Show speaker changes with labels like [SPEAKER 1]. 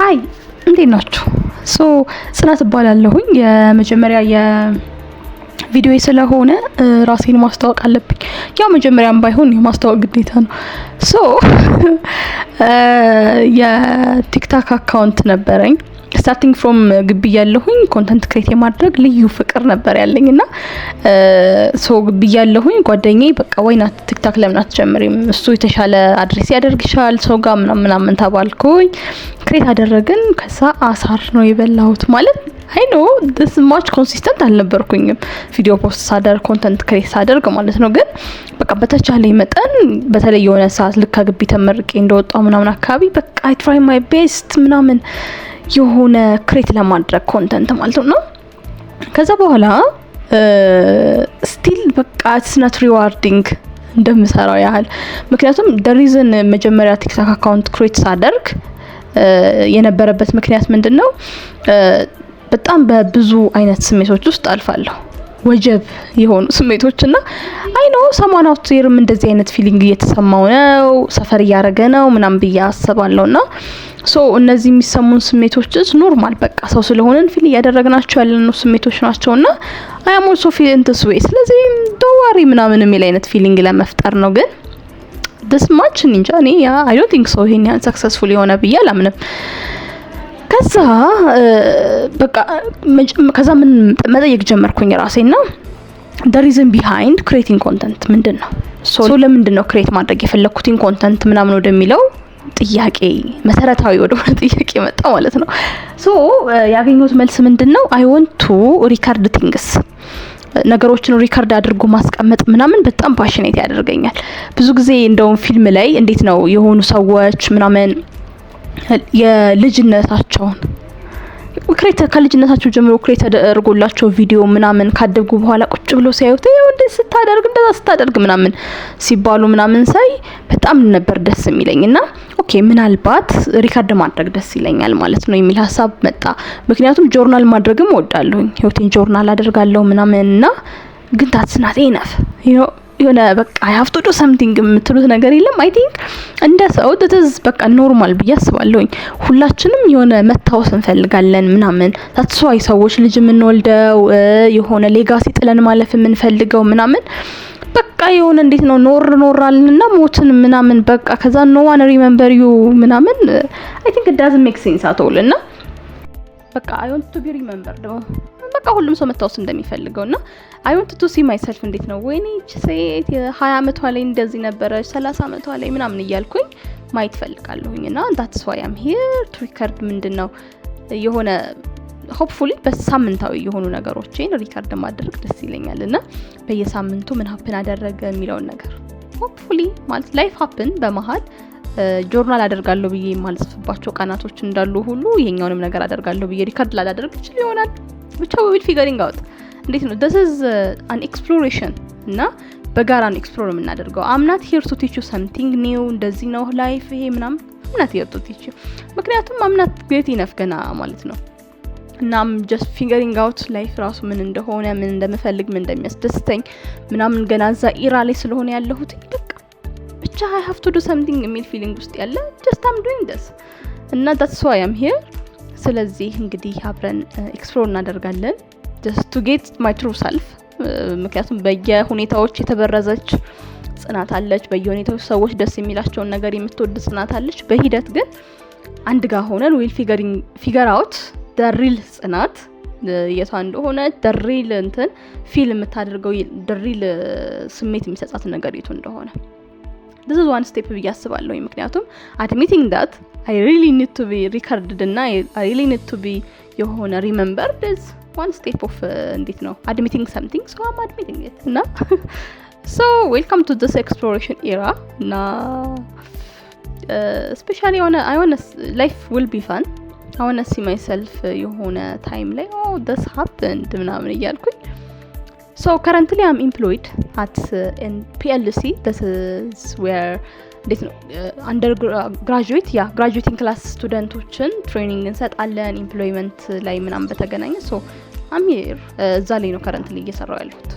[SPEAKER 1] ሃይ እንዴት ናችሁ? ጽናት እባላለሁኝ። የመጀመሪያ የቪዲዮ ስለሆነ ራሴን ማስተዋወቅ አለብኝ። ያው መጀመሪያም ባይሆን የማስተዋወቅ ግዴታ ነው። የቲክታክ አካውንት ነበረኝ። ስታርቲንግ ፍሮም ግቢ ያለሁኝ ኮንተንት ክሬት የማድረግ ልዩ ፍቅር ነበር ያለኝና ግቢ ያለሁኝ ጓደኛዬ በቃ ወይናት ቲክታክ ለምን አትጀምሪም? እሱ የተሻለ አድሬስ ያደርግሻል ሰው ጋር ምናምን ተባልኩኝ። ክሬት አደረግን። ከዛ አሳር ነው የበላሁት ማለት አይ ኖ this much consistent አልነበርኩኝም ቪዲዮ ፖስት ሳደርግ ኮንተንት ክሬት ሳደርግ ማለት ነው። ግን በቃ በተቻለኝ መጠን በተለይ የሆነ ሰዓት ልክ ከግቢ ተመርቄ እንደወጣው ምናምን አካባቢ በቃ I try my best ምናምን የሆነ ክሬት ለማድረግ ኮንተንት ማለት ነው። ከዛ በኋላ ስቲል በቃ it's not rewarding እንደምሰራው ያህል ምክንያቱም the reason መጀመሪያ ቲክታክ አካውንት ክሬት ሳደርግ የነበረበት ምክንያት ምንድነው? በጣም በብዙ አይነት ስሜቶች ውስጥ አልፋለሁ። ወጀብ የሆኑ ስሜቶችና አይ ኖ someone out there እንደዚህ አይነት ፊሊንግ እየተሰማው ነው ሰፈር እያረገ ነው ምናምን ብዬ አስባለሁና እነዚህ የሚሰሙን ስሜቶች ኖርማል በቃ ሰው ስለሆነን ፊል ያደረግናቸው ያለነው ስሜቶች ናቸውና I am also feeling this way ስለዚህ don't worry ምናምን የሚል አይነት ፊሊንግ ለመፍጠር ነው። ግን this much እንጃ እኔ I don't think so ይሄን ያን successful የሆነ ብዬ አላምንም። ከዛ ምን መጠየቅ ጀመርኩኝ ራሴና the reason behind creating content ምንድነው? ለምንድነው ክሬት ማድረግ የፈለኩትን ኮንተንት ምናምን ወደሚለው ጥያቄ መሰረታዊ ወደሆነ ጥያቄ መጣ ማለት ነው። ያገኘሁት መልስ ምንድነው? I want to record things ነገሮችን ሪከርድ አድርጎ ማስቀመጥ ምናምን በጣም ፓሽኔት ያደርገኛል። ብዙ ጊዜ እንደውም ፊልም ላይ እንዴት ነው የሆኑ ሰዎች ምናምን የልጅነታቸውን ክሬት ከልጅነታቸው ጀምሮ ክሬት አድርጎላቸው ቪዲዮ ምናምን ካደጉ በኋላ ቁጭ ብሎ ሲያዩት ይሄው እንደዛ ስታደርግ ምናምን ሲባሉ ምናምን ሳይ በጣም ነበር ደስ የሚለኝና ኦኬ ምናልባት ሪከርድ ማድረግ ደስ ይለኛል ማለት ነው የሚል ሐሳብ መጣ። ምክንያቱም ጆርናል ማድረግም እወዳለሁኝ። ህይወቴን ጆርናል አደርጋለሁ ምናምንና ግን that's not enough የሆነ በቃ I have to do something የምትሉት ነገር የለም። I think እንደ ሰው that is በቃ ኖርማል ብዬ አስባለሁኝ። ሁላችንም የሆነ መታወስ እንፈልጋለን ምናምን that's why ሰዎች ልጅ የምንወልደው የሆነ ሌጋሲ ጥለን ማለፍ የምንፈልገው ምናምን በቃ የሆነ እንዴት ነው ኖራልና ሞትን ምናምን በቃ ከዛ no one remember you ምናምን I think it doesn't make sense at all እና በቃ I want to be remembered በቃ ሁሉም ሰው መታወስ እንደሚፈልገውና I want to see myself እንዴት ነው ወይኔ ሴት የ20 አመቷ ላይ እንደዚህ ነበረች 30 አመቷ ላይ ምናምን እያልኩኝ ማየት ፈልጋለሁኝና that's why I'm here to record ምንድነው የሆነ hopefully በሳምንታዊ የሆኑ ነገሮችን ሪከርድ ማድረግ ደስ ይለኛልና በየሳምንቱ ምን ሀፕን አደረገ የሚለው ነገር hopefully ማለት ላይፍ ሀፕን በመሃል ጆርናል አደርጋለሁ ብዬ የማልጽፍባቸው ቀናቶች እንዳሉ ሁሉ ይሄኛውንም ነገር አደርጋለሁ ብዬ ሪከርድ ላደርግ ይችላል ይሆናል ብቻ we will figuring out እንዴት ነው this is an exploration እና በጋራ ነው ኤክስፕሎር የምናደርገው። I'm not here to teach you something new እንደዚህ ነው ላይፍ ይሄ ምናምን I'm not here to teach you ምክንያቱም I'm not great enough ገና ማለት ነው እና I'm just figuring out life ራሱ ምን እንደሆነ ምን እንደምፈልግ ምን እንደሚያስደስተኝ ምናምን ገና እዛ ኢራ ላይ ስለሆነ ያለሁት በቃ ብቻ I have to do something የሚል ፊሊንግ ውስጥ ያለ just I'm doing this እና that's why I'm here። ስለዚህ እንግዲህ አብረን ኤክስፕሎር እናደርጋለን just to get my true self ምክንያቱም በየሁኔታዎች የተበረዘች ጽናት አለች። በየሁኔታዎች ሰዎች ደስ የሚላቸውን ነገር የምትወድ ጽናት አለች። በሂደት ግን አንድ ጋር ሆነን we'll figure out the real ጽናት የቷ እንደሆነ the real ፊል የምታደርገው the real ስሜት የሚሰጣት ነገር የቱ እንደሆነ this is one step ብዬ አስባለሁ። ምክንያቱም admitting that I really need to be recorded and I really need to be የሆነ remembered is one step of እንዴት ነው admitting something so I'm admitting it እና welcome to this exploration era እና especially I want life will be fun I want to see myself የሆነ time ላይ this happened ምናምን እያልኩኝ currently I'm employed at PLC this is where እንዴት ነው undergraduate graduating class ስቱደንቶችን ትሬኒንግ እንሰጣለን ኤምፕሎይመንት ላይ ምናምን በተገናኘ I'm here እዛ ላይ ነው currently እየሰራው ያለሁት።